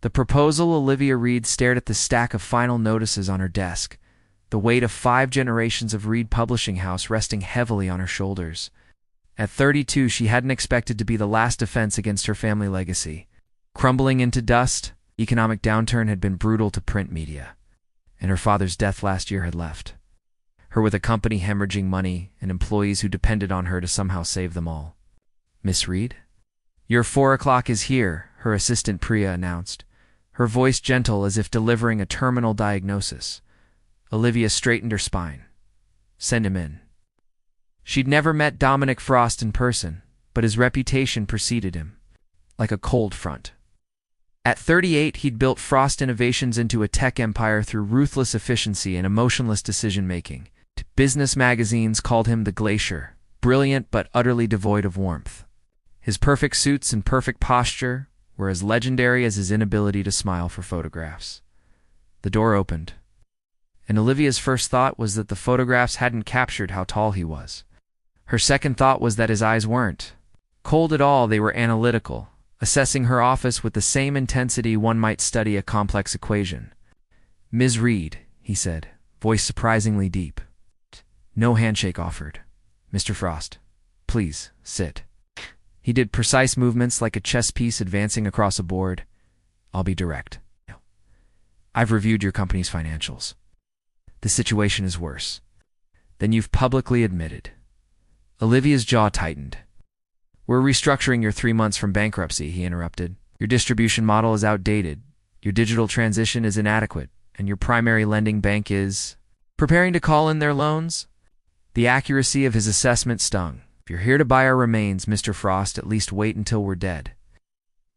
The proposal. Olivia Reed stared at the stack of final notices on her desk, the weight of 5 generations of Reed Publishing House resting heavily on her shoulders. At 32, she hadn't expected to be the last defense against her family legacy. Crumbling into dust, economic downturn had been brutal to print media, and her father's death last year had left her with a company hemorrhaging money and employees who depended on her to somehow save them all. "Miss Reed? Your 4 o'clock is here," her assistant Priya announced, her voice gentle as if delivering a terminal diagnosis. Olivia straightened her spine. "Send him in." She'd never met Dominic Frost in person, but his reputation preceded him, like a cold front. At 38, he'd built Frost Innovations into a tech empire through ruthless efficiency and emotionless decision-making. Business magazines called him the Glacier, brilliant but utterly devoid of warmth. His perfect suits and perfect posture were as legendary as his inability to smile for photographs. The door opened, and Olivia's first thought was that the photographs hadn't captured how tall he was. Her second thought was that his eyes weren't cold at all. They were analytical, assessing her office with the same intensity one might study a complex equation. "Ms. Reed," he said, voice surprisingly deep. No handshake offered. "Mr. Frost, please, sit." He did precise movements like a chess piece advancing across a board. "I'll be direct. I've reviewed your company's financials. The situation is worse than you've publicly admitted." Olivia's jaw tightened. "We're restructuring your 3 months from bankruptcy," he interrupted. "Your distribution model is outdated, your digital transition is inadequate, and your primary lending bank is preparing to call in their loans." The accuracy of his assessment stung. "If you're here to buy our remains, Mr. Frost, at least wait until we're dead."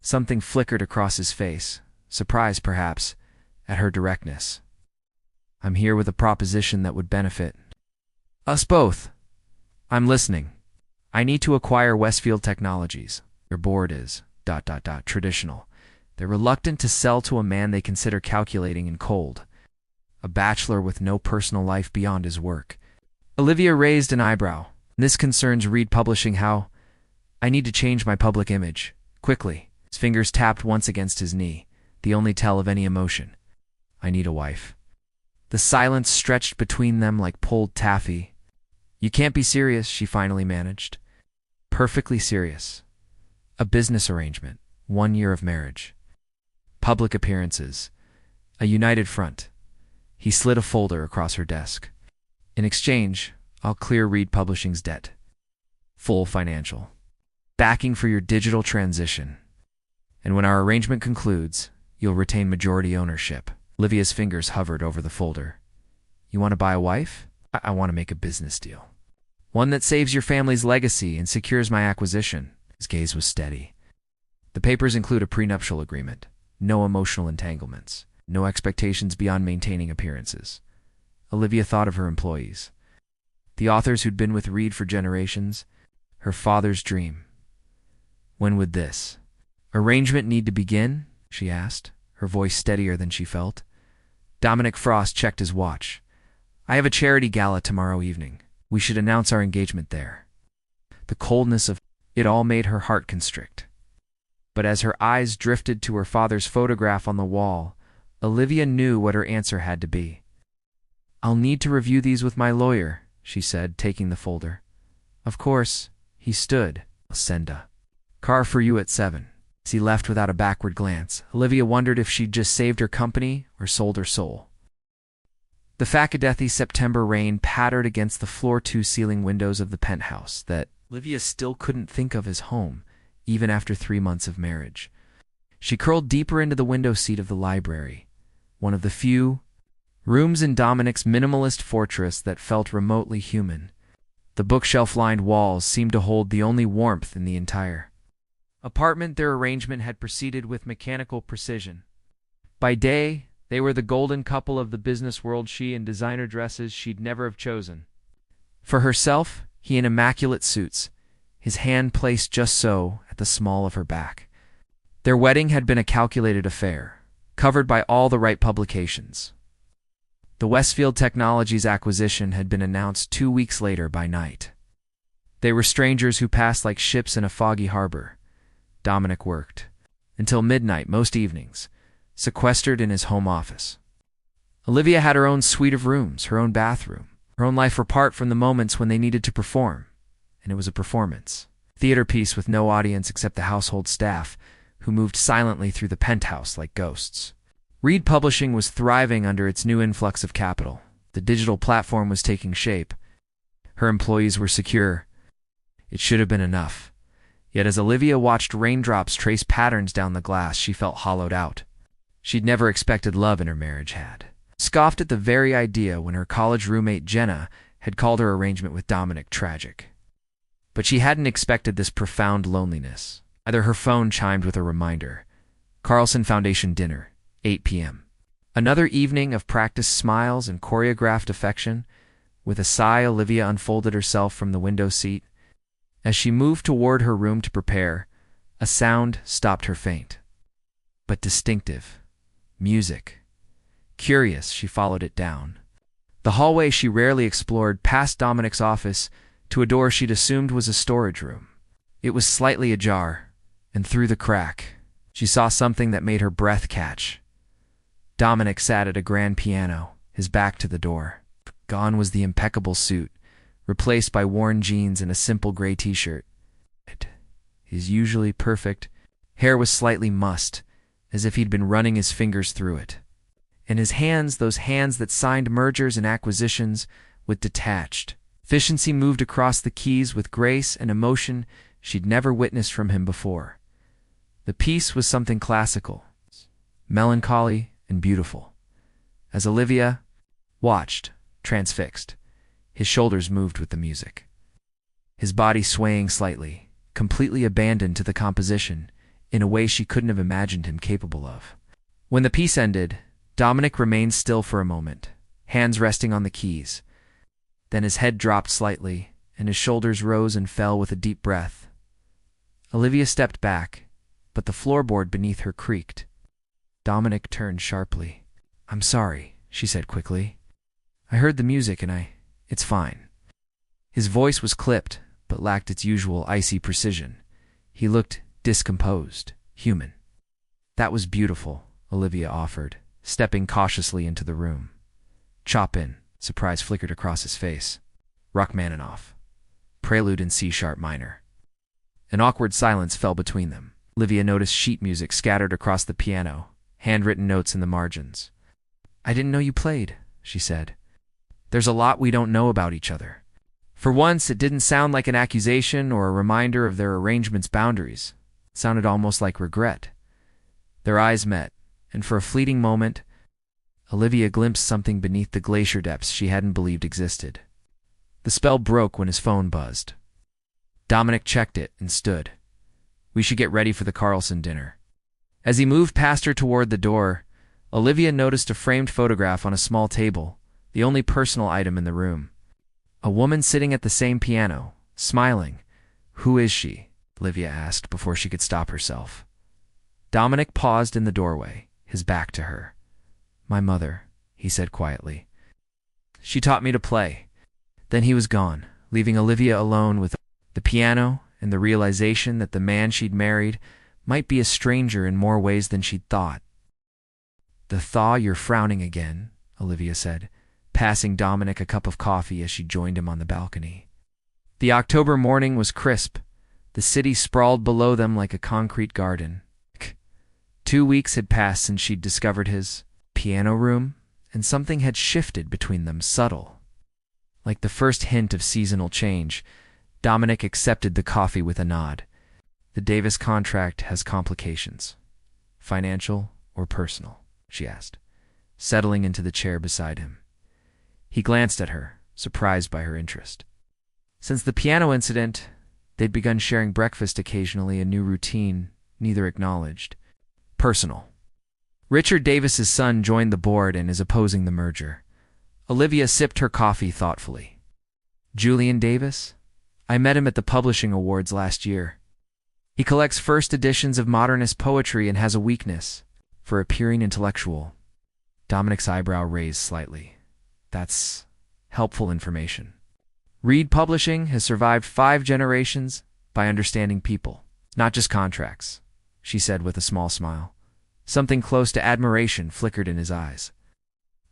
Something flickered across his face, surprise perhaps, at her directness. "I'm here with a proposition that would benefit us both." "I'm listening." "I need to acquire Westfield Technologies. Your board is ... traditional. They're reluctant to sell to a man they consider calculating and cold. A bachelor with no personal life beyond his work." Olivia raised an eyebrow. "This concerns Reed Publishing. How? I need to change my public image. Quickly." His fingers tapped once against his knee, the only tell of any emotion. "I need a wife." The silence stretched between them like pulled taffy. "You can't be serious," she finally managed. "Perfectly serious. A business arrangement. 1 year of marriage. Public appearances. A united front." He slid a folder across her desk. "In exchange, I'll clear Reed Publishing's debt. Full financial backing for your digital transition. And when our arrangement concludes, you'll retain majority ownership." Olivia's fingers hovered over the folder. "You want to buy a wife?" I want to make a business deal. One that saves your family's legacy and secures my acquisition." His gaze was steady. "The papers include a prenuptial agreement. No emotional entanglements. No expectations beyond maintaining appearances." Olivia thought of her employees. The authors who'd been with Reed for generations. Her father's dream. When would this arrangement need to begin? She asked, her voice steadier than she felt. Dominic Frost checked his watch. "I have a charity gala tomorrow evening. We should announce our engagement there." The coldness of it all made her heart constrict. But as her eyes drifted to her father's photograph on the wall, Olivia knew what her answer had to be. "I'll need to review these with my lawyer," she said, taking the folder. "Of course." He stood. "I'll send a car for you at 7. As he left without a backward glance, Olivia wondered if she'd just saved her company or sold her soul. The Facadethy September rain pattered against the floor-to-ceiling windows of the penthouse that Olivia still couldn't think of as home, even after 3 months of marriage. She curled deeper into the window seat of the library, one of the few rooms in Dominic's minimalist fortress that felt remotely human. The bookshelf-lined walls seemed to hold the only warmth in the entire apartment. Their arrangement had proceeded with mechanical precision. By day, they were the golden couple of the business world, she in designer dresses she'd never have chosen. For herself, he in immaculate suits, his hand placed just so at the small of her back. Their wedding had been a calculated affair, covered by all the right publications. The Westfield Technologies acquisition had been announced 2 weeks later by night. They were strangers who passed like ships in a foggy harbor. Dominic worked until midnight most evenings, sequestered in his home office. Olivia had her own suite of rooms, her own bathroom, her own life apart from the moments when they needed to perform. And it was a performance. Theater piece with no audience except the household staff, who moved silently through the penthouse like ghosts. Reed Publishing was thriving under its new influx of capital. The digital platform was taking shape. Her employees were secure. It should have been enough. Yet as Olivia watched raindrops trace patterns down the glass, she felt hollowed out. She'd never expected love in her marriage had. Scoffed at the very idea when her college roommate Jenna had called her arrangement with Dominic tragic. But she hadn't expected this profound loneliness. Either her phone chimed with a reminder. Carlson Foundation dinner, 8 p.m. Another evening of practiced smiles and choreographed affection. With a sigh, Olivia unfolded herself from the window seat. As she moved toward her room to prepare, a sound stopped her faint. But distinctive. Music. Curious, she followed it down. The hallway she rarely explored, past Dominic's office, to a door she'd assumed was a storage room. It was slightly ajar, and through the crack, she saw something that made her breath catch. Dominic sat at a grand piano, his back to the door. Gone was the impeccable suit, replaced by worn jeans and a simple gray t-shirt. His usually perfect hair was slightly mussed, as if he'd been running his fingers through it. And his hands, those hands that signed mergers and acquisitions, with detached efficiency, moved across the keys with grace and emotion she'd never witnessed from him before. The piece was something classical, melancholy and beautiful. As Olivia watched, transfixed, his shoulders moved with the music. His body swaying slightly, completely abandoned to the composition, in a way she couldn't have imagined him capable of. When the piece ended, Dominic remained still for a moment, hands resting on the keys. Then his head dropped slightly, and his shoulders rose and fell with a deep breath. Olivia stepped back, but the floorboard beneath her creaked. Dominic turned sharply. "I'm sorry," she said quickly. "I heard the music and it's fine." His voice was clipped, but lacked its usual icy precision. He looked discomposed, human. "That was beautiful," Olivia offered, stepping cautiously into the room. "Chop in." Surprise flickered across his face. Rachmaninoff. Prelude in C-sharp minor. An awkward silence fell between them. Olivia noticed sheet music scattered across the piano, handwritten notes in the margins. "I didn't know you played," she said. "There's a lot we don't know about each other." For once, it didn't sound like an accusation or a reminder of their arrangement's boundaries. It sounded almost like regret. Their eyes met, and for a fleeting moment, Olivia glimpsed something beneath the glacier depths she hadn't believed existed. The spell broke when his phone buzzed. Dominic checked it and stood. "We should get ready for the Carlson dinner." As he moved past her toward the door, Olivia noticed a framed photograph on a small table, the only personal item in the room. A woman sitting at the same piano, smiling. "Who is she?" Olivia asked before she could stop herself. Dominic paused in the doorway, his back to her. "My mother," he said quietly. "She taught me to play." Then he was gone, leaving Olivia alone with the piano and the realization that the man she'd married might be a stranger in more ways than she'd thought. "The thaw, you're frowning again," Olivia said, passing Dominic a cup of coffee as she joined him on the balcony. The October morning was crisp. The city sprawled below them like a concrete garden. 2 weeks had passed since she'd discovered his piano room, and something had shifted between them, subtle. Like the first hint of seasonal change, Dominic accepted the coffee with a nod. "The Davis contract has complications. Financial or personal?" she asked, settling into the chair beside him. He glanced at her, surprised by her interest. Since the piano incident, they'd begun sharing breakfast occasionally, a new routine neither acknowledged. "Personal. Richard Davis's son joined the board and is opposing the merger." Olivia sipped her coffee thoughtfully. "Julian Davis? I met him at the Publishing Awards last year. He collects first editions of modernist poetry and has a weakness for appearing intellectual." Dominic's eyebrow raised slightly. "That's helpful information. Reed Publishing has survived 5 generations by understanding people, not just contracts," she said with a small smile. Something close to admiration flickered in his eyes.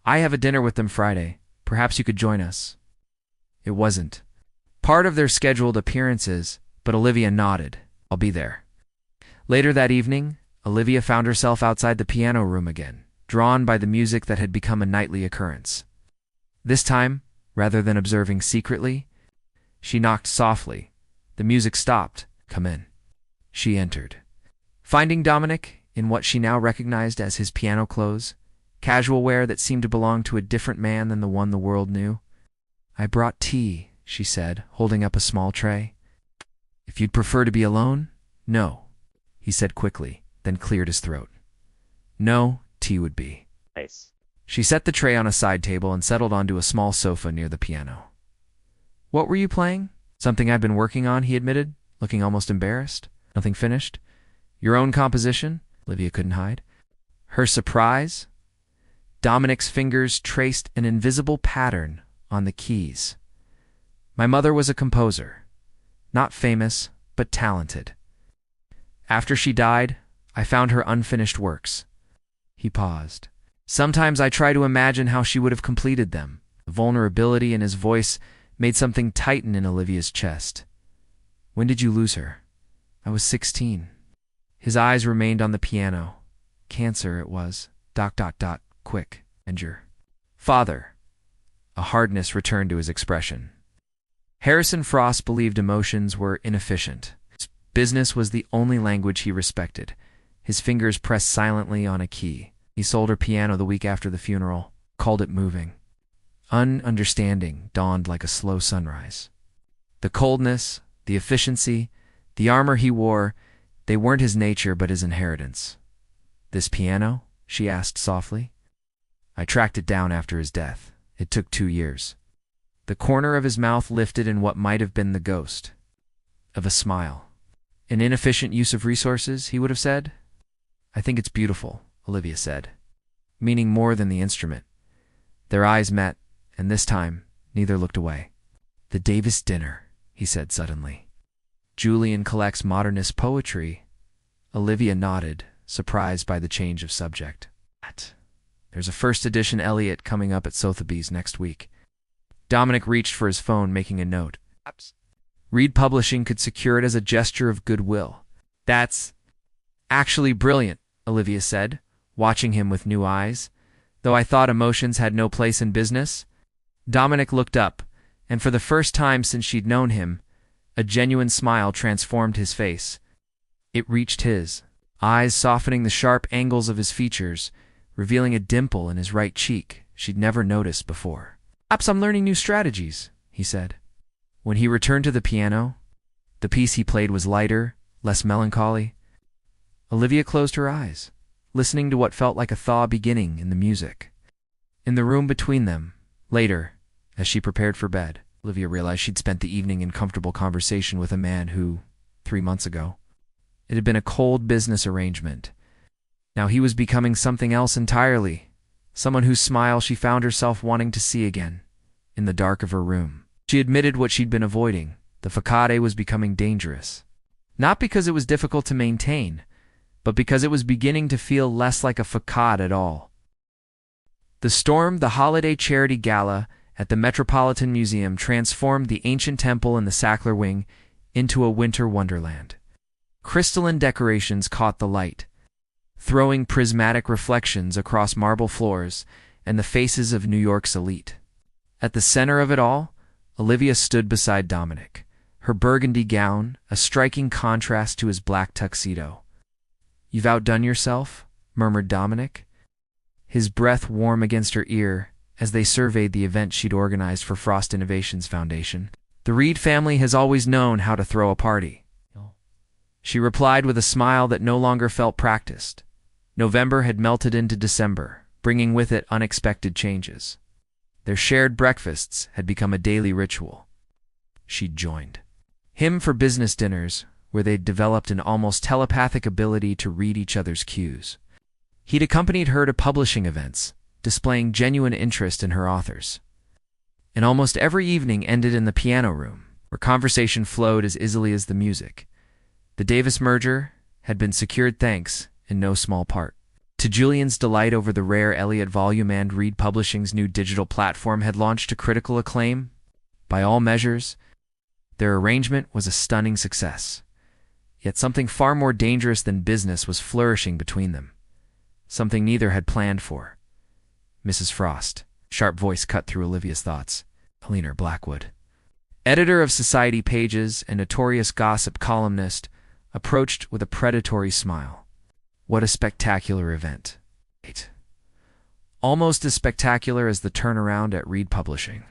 "I have a dinner with them Friday. Perhaps you could join us." It wasn't part of their scheduled appearances, but Olivia nodded. "I'll be there." Later that evening, Olivia found herself outside the piano room again, drawn by the music that had become a nightly occurrence. This time, rather than observing secretly, she knocked softly. The music stopped. "Come in." She entered, finding Dominic in what she now recognized as his piano clothes, casual wear that seemed to belong to a different man than the one the world knew. "I brought tea," she said, holding up a small tray. "If you'd prefer to be alone?" "No," he said quickly, then cleared his throat. "No, tea would be." Nice. She set the tray on a side table and settled onto a small sofa near the piano. "What were you playing?" "Something I've been working on," he admitted, looking almost embarrassed. "Nothing finished?" "Your own composition?" Olivia couldn't hide her surprise. Dominic's fingers traced an invisible pattern on the keys. "My mother was a composer. Not famous, but talented. After she died, I found her unfinished works." He paused. "Sometimes I try to imagine how she would have completed them." The vulnerability in his voice made something tighten in Olivia's chest. "When did you lose her?" "I was 16. His eyes remained on the piano. "Cancer, it was. ... Quick. And your father?" A hardness returned to his expression. Harrison Frost believed emotions were inefficient. Business was the only language he respected. His fingers pressed silently on a key. He sold her piano the week after the funeral, called it moving. Understanding dawned like a slow sunrise. The coldness, the efficiency, the armor he wore, they weren't his nature but his inheritance. "This piano?" she asked softly. "I tracked it down after his death. It took 2 years. The corner of his mouth lifted in what might have been the ghost of a smile. "An inefficient use of resources," he would have said. "I think it's beautiful," Olivia said, meaning more than the instrument. Their eyes met, and this time, neither looked away. "The Davis dinner," he said suddenly. "Julian collects modernist poetry." Olivia nodded, surprised by the change of subject. "There's a first edition Eliot coming up at Sotheby's next week." Dominic reached for his phone, making a note. Reed Publishing could secure it as a gesture of goodwill. "That's actually brilliant," Olivia said, watching him with new eyes. "Though I thought emotions had no place in business." Dominic looked up, and for the first time since she'd known him, a genuine smile transformed his face. It reached his, eyes softening the sharp angles of his features, revealing a dimple in his right cheek she'd never noticed before. "Perhaps I'm learning new strategies," he said. When he returned to the piano, the piece he played was lighter, less melancholy. Olivia closed her eyes, listening to what felt like a thaw beginning in the music. In the room between them, later, as she prepared for bed, Olivia realized she'd spent the evening in comfortable conversation with a man who, 3 months ago, it had been a cold business arrangement. Now he was becoming something else entirely, someone whose smile she found herself wanting to see again, in the dark of her room. She admitted what she'd been avoiding. The facade was becoming dangerous. Not because it was difficult to maintain, but because it was beginning to feel less like a facade at all. The storm, the holiday charity gala at the Metropolitan Museum, transformed the ancient temple in the Sackler Wing into a winter wonderland. Crystalline decorations caught the light, throwing prismatic reflections across marble floors and the faces of New York's elite. At the center of it all, Olivia stood beside Dominic, her burgundy gown a striking contrast to his black tuxedo. "You've outdone yourself," murmured Dominic, his breath warm against her ear as they surveyed the event she'd organized for Frost Innovations Foundation. "The Reed family has always known how to throw a party," she replied with a smile that no longer felt practiced. November had melted into December, bringing with it unexpected changes. Their shared breakfasts had become a daily ritual. She'd joined him for business dinners, where they'd developed an almost telepathic ability to read each other's cues. He'd accompanied her to publishing events, displaying genuine interest in her authors. And almost every evening ended in the piano room, where conversation flowed as easily as the music. The Davis merger had been secured thanks, in no small part, To Julian's delight over the rare Eliot volume and Reed Publishing's new digital platform had launched to critical acclaim, by all measures, their arrangement was a stunning success. Yet something far more dangerous than business was flourishing between them. Something neither had planned for. Mrs. Frost, sharp voice cut through Olivia's thoughts. Helena Blackwood, editor of Society Pages and notorious gossip columnist, approached with a predatory smile. What a spectacular event. Almost as spectacular as the turnaround at Reed Publishing.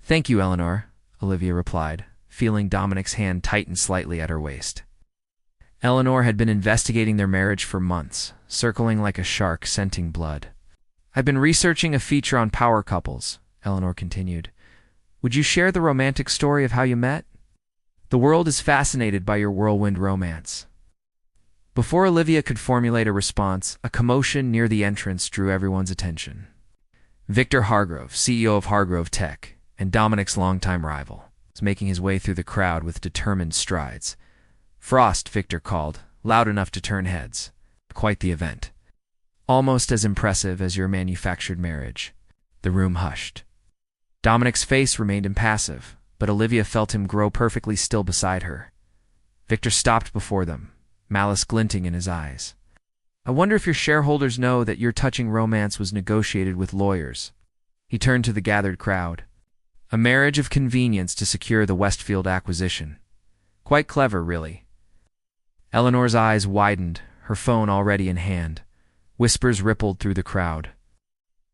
Thank you, Eleanor, Olivia replied, feeling Dominic's hand tighten slightly at her waist. Eleanor had been investigating their marriage for months, circling like a shark scenting blood. I've been researching a feature on power couples, Eleanor continued. Would you share the romantic story of how you met? The world is fascinated by your whirlwind romance. Before Olivia could formulate a response, a commotion near the entrance drew everyone's attention. Victor Hargrove, CEO of Hargrove Tech, and Dominic's longtime rival, was making his way through the crowd with determined strides. Frost, Victor called, loud enough to turn heads. Quite the event. Almost as impressive as your manufactured marriage. The room hushed. Dominic's face remained impassive, but Olivia felt him grow perfectly still beside her. Victor stopped before them, malice glinting in his eyes. I wonder if your shareholders know that your touching romance was negotiated with lawyers. He turned to the gathered crowd. A marriage of convenience to secure the Westfield acquisition. Quite clever, really. Eleanor's eyes widened, her phone already in hand. Whispers rippled through the crowd.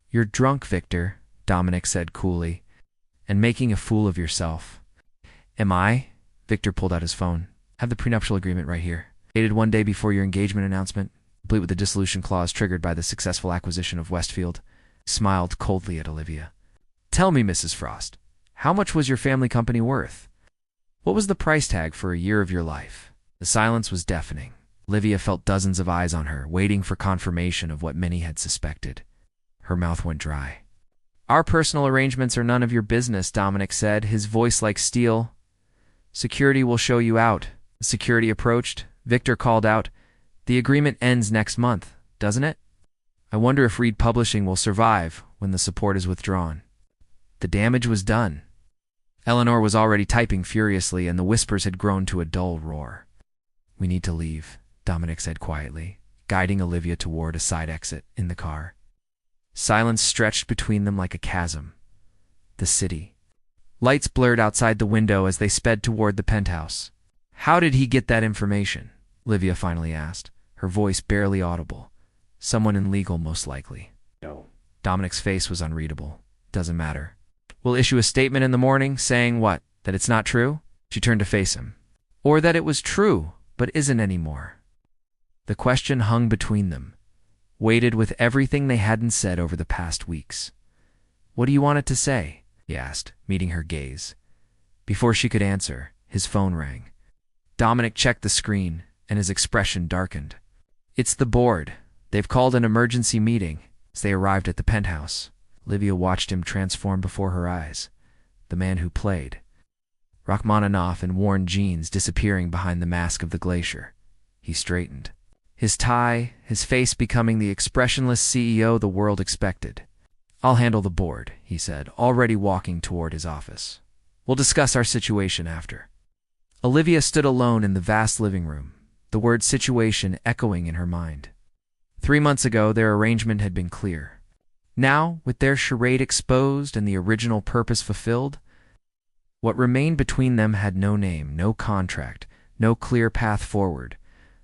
You're drunk, Victor, Dominic said coolly, and making a fool of yourself. Am I? Victor pulled out his phone. Have the prenuptial agreement right here. Dated one day before your engagement announcement, complete with the dissolution clause triggered by the successful acquisition of Westfield. He smiled coldly at Olivia. Tell me, Mrs. Frost, how much was your family company worth? What was the price tag for a year of your life? The silence was deafening. Olivia felt dozens of eyes on her, waiting for confirmation of what many had suspected. Her mouth went dry. Our personal arrangements are none of your business, Dominic said, his voice like steel. Security will show you out. The security approached. Victor called out, The agreement ends next month, doesn't it? I wonder if Reed Publishing will survive when the support is withdrawn. The damage was done. Eleanor was already typing furiously, and the whispers had grown to a dull roar. We need to leave, Dominic said quietly, guiding Olivia toward a side exit in the car. Silence stretched between them like a chasm. The city. Lights blurred outside the window as they sped toward the penthouse. How did he get that information? Olivia finally asked, her voice barely audible. Someone in legal, most likely. No. Dominic's face was unreadable. Doesn't matter. We'll issue a statement in the morning saying what? That it's not true? She turned to face him. Or that it was true, but isn't anymore. The question hung between them, weighted with everything they hadn't said over the past weeks. What do you want it to say? He asked, meeting her gaze. Before she could answer, his phone rang. Dominic checked the screen, and his expression darkened. It's the board. They've called an emergency meeting. As they arrived at the penthouse, Olivia watched him transform before her eyes. The man who played. Rachmaninoff in worn jeans disappearing behind the mask of the glacier. He straightened. His tie, his face becoming the expressionless CEO the world expected. I'll handle the board, he said, already walking toward his office. We'll discuss our situation after. Olivia stood alone in the vast living room, the word situation echoing in her mind. 3 months ago, their arrangement had been clear. Now, with their charade exposed and the original purpose fulfilled, what remained between them had no name, no contract, no clear path forward.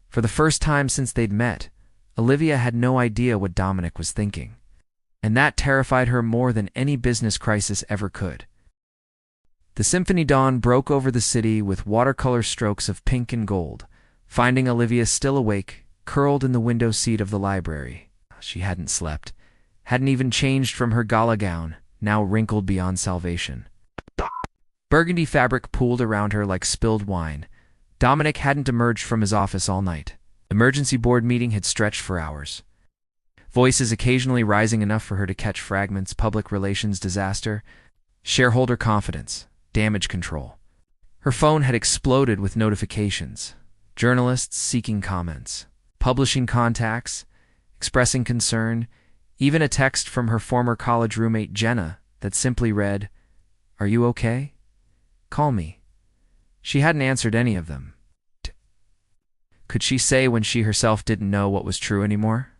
For the first time since they'd met, Olivia had no idea what Dominic was thinking, and that terrified her more than any business crisis ever could. The symphony dawn broke over the city with watercolor strokes of pink and gold, finding Olivia still awake, curled in the window seat of the library. She hadn't slept, hadn't even changed from her gala gown, now wrinkled beyond salvation. Burgundy fabric pooled around her like spilled wine. Dominic hadn't emerged from his office all night. The emergency board meeting had stretched for hours. Voices occasionally rising enough for her to catch fragments, public relations disaster, shareholder confidence, damage control. Her phone had exploded with notifications. Journalists seeking comments, publishing contacts, expressing concern, even a text from her former college roommate Jenna that simply read, "Are you okay? Call me." She hadn't answered any of them. Could she say when she herself didn't know what was true anymore?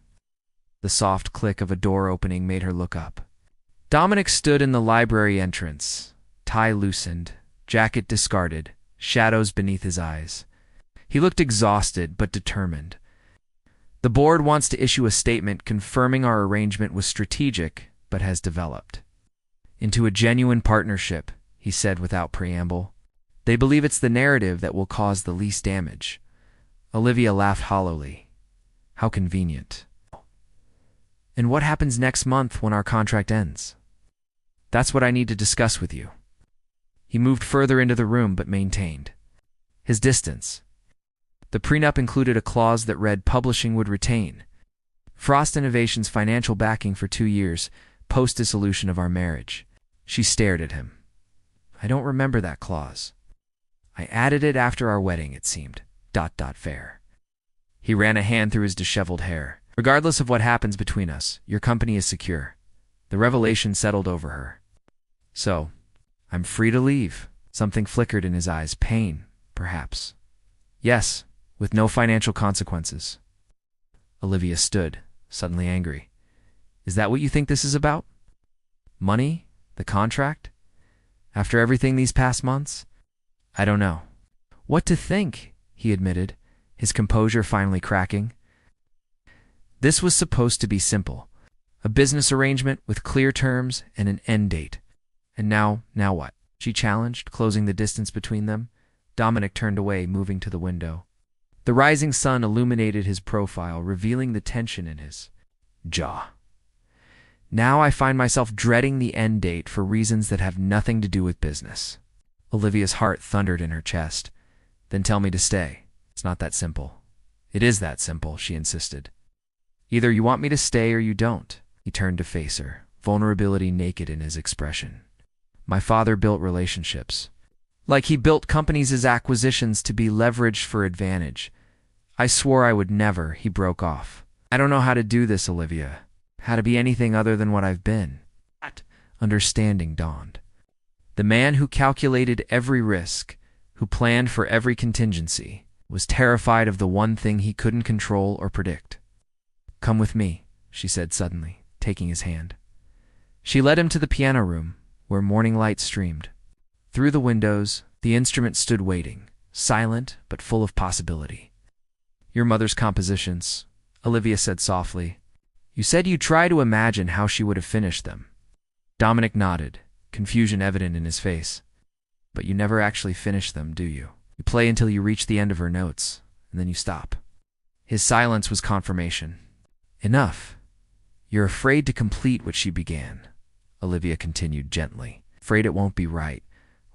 The soft click of a door opening made her look up. Dominic stood in the library entrance, tie loosened, jacket discarded, shadows beneath his eyes. He looked exhausted but determined. "The board wants to issue a statement confirming our arrangement was strategic but has developed into a genuine partnership," he said without preamble. "They believe it's the narrative that will cause the least damage." Olivia laughed hollowly. How convenient. "And what happens next month when our contract ends?" "That's what I need to discuss with you." He moved further into the room but maintained his distance. The prenup included a clause that read publishing would retain Frost Innovations' financial backing for 2 years, post-dissolution of our marriage. She stared at him. "I don't remember that clause. I added it after our wedding, it seemed. ... Fair." He ran a hand through his disheveled hair. "Regardless of what happens between us, your company is secure." The revelation settled over her. "So, I'm free to leave." Something flickered in his eyes. Pain, perhaps. "Yes, with no financial consequences." Olivia stood, suddenly angry. "Is that what you think this is about? Money? The contract? After everything these past months?" "I don't know what to think," he admitted, his composure finally cracking. This was supposed to be simple. A business arrangement with clear terms and an end date. And now what? She challenged, closing the distance between them. Dominic turned away, moving to the window. The rising sun illuminated his profile, revealing the tension in his jaw. "Now I find myself dreading the end date for reasons that have nothing to do with business." Olivia's heart thundered in her chest. "Then tell me to stay." "It's not that simple." "It is that simple," she insisted. "Either you want me to stay or you don't." He turned to face her, vulnerability naked in his expression. "My father built relationships. Like he built companies as acquisitions to be leveraged for advantage. I swore I would never." He broke off. "I don't know how to do this, Olivia. How to be anything other than what I've been." Understanding dawned. The man who calculated every risk, who planned for every contingency, was terrified of the one thing he couldn't control or predict. "Come with me," she said suddenly, taking his hand. She led him to the piano room, where morning light streamed. Through the windows, the instrument stood waiting, silent but full of possibility. "Your mother's compositions," Olivia said softly. "You said you'd try to imagine how she would have finished them." Dominic nodded, confusion evident in his face. "But you never actually finish them, do you? You play until you reach the end of her notes, and then you stop." His silence was confirmation. "Enough. You're afraid to complete what she began," Olivia continued gently. "Afraid it won't be right,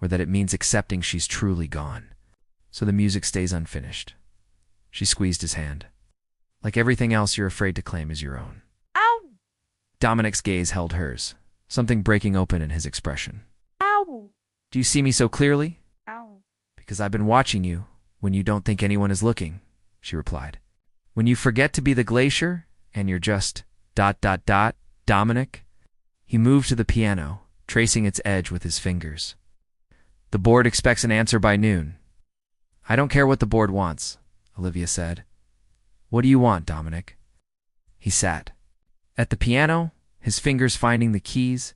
or that it means accepting she's truly gone. So the music stays unfinished." She squeezed his hand. "Like everything else you're afraid to claim as your own." Ow! Dominic's gaze held hers, something breaking open in his expression. Ow! "Do you see me so clearly?" Ow! "Because I've been watching you when you don't think anyone is looking," she replied. "When you forget to be the glacier and you're just ... Dominic." He moved to the piano, tracing its edge with his fingers. "The board expects an answer by noon." "I don't care what the board wants," Olivia said. "What do you want, Dominic?" He sat at the piano, his fingers finding the keys.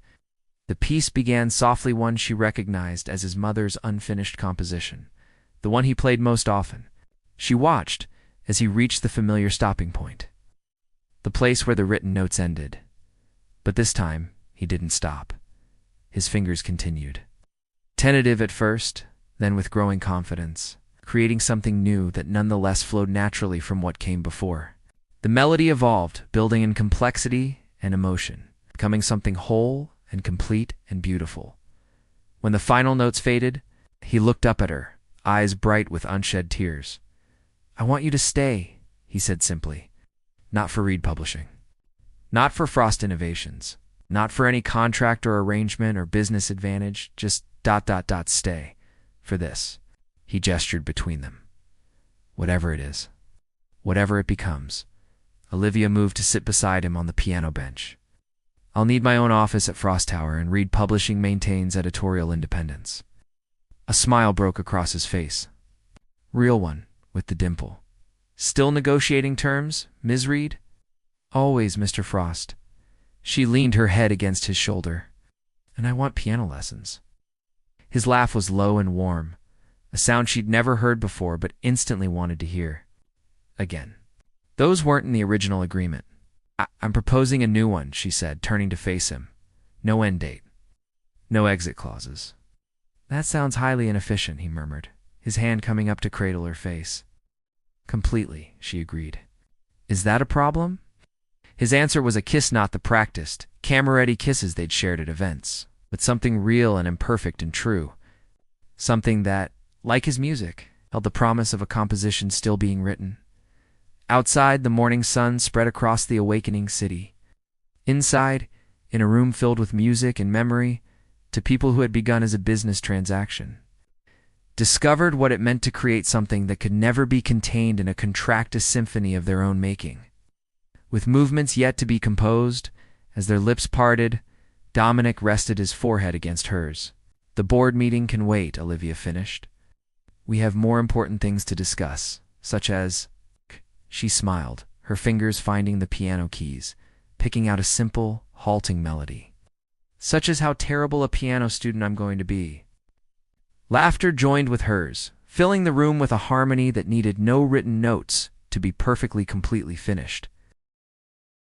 The piece began softly, one she recognized as his mother's unfinished composition, the one he played most often. She watched as he reached the familiar stopping point, the place where the written notes ended. But this time, he didn't stop. His fingers continued. Tentative at first, then with growing confidence, creating something new that nonetheless flowed naturally from what came before. The melody evolved, building in complexity and emotion, becoming something whole and complete and beautiful. When the final notes faded, he looked up at her, eyes bright with unshed tears. "I want you to stay," he said simply. "Not for Reed Publishing. Not for Frost Innovations. Not for any contract or arrangement or business advantage. Just ... stay. For this." He gestured between them. "Whatever it is. Whatever it becomes." Olivia moved to sit beside him on the piano bench. I'll need my own office at Frost Tower, and Reed Publishing maintains editorial independence. A smile broke across his face. Real one, with the dimple. Still negotiating terms, Ms. Reed? Always, Mr. Frost. She leaned her head against his shoulder. And I want piano lessons. His laugh was low and warm, a sound she'd never heard before but instantly wanted to hear. Again. Those weren't in the original agreement. I'm proposing a new one, she said, turning to face him. No end date. No exit clauses. That sounds highly inefficient, he murmured, his hand coming up to cradle her face. Completely, she agreed. Is that a problem? His answer was a kiss not the practiced, camera-ready kisses they'd shared at events, but something real and imperfect and true. Something that, like his music, held the promise of a composition still being written. Outside, the morning sun spread across the awakening city. Inside, in a room filled with music and memory, to people who had begun as a business transaction, discovered what it meant to create something that could never be contained in a contracted symphony of their own making. With movements yet to be composed, as their lips parted, Dominic rested his forehead against hers. The board meeting can wait, Olivia finished. We have more important things to discuss, such as... She smiled, her fingers finding the piano keys, picking out a simple, halting melody. Such as how terrible a piano student I'm going to be. Laughter joined with hers, filling the room with a harmony that needed no written notes to be perfectly completely finished.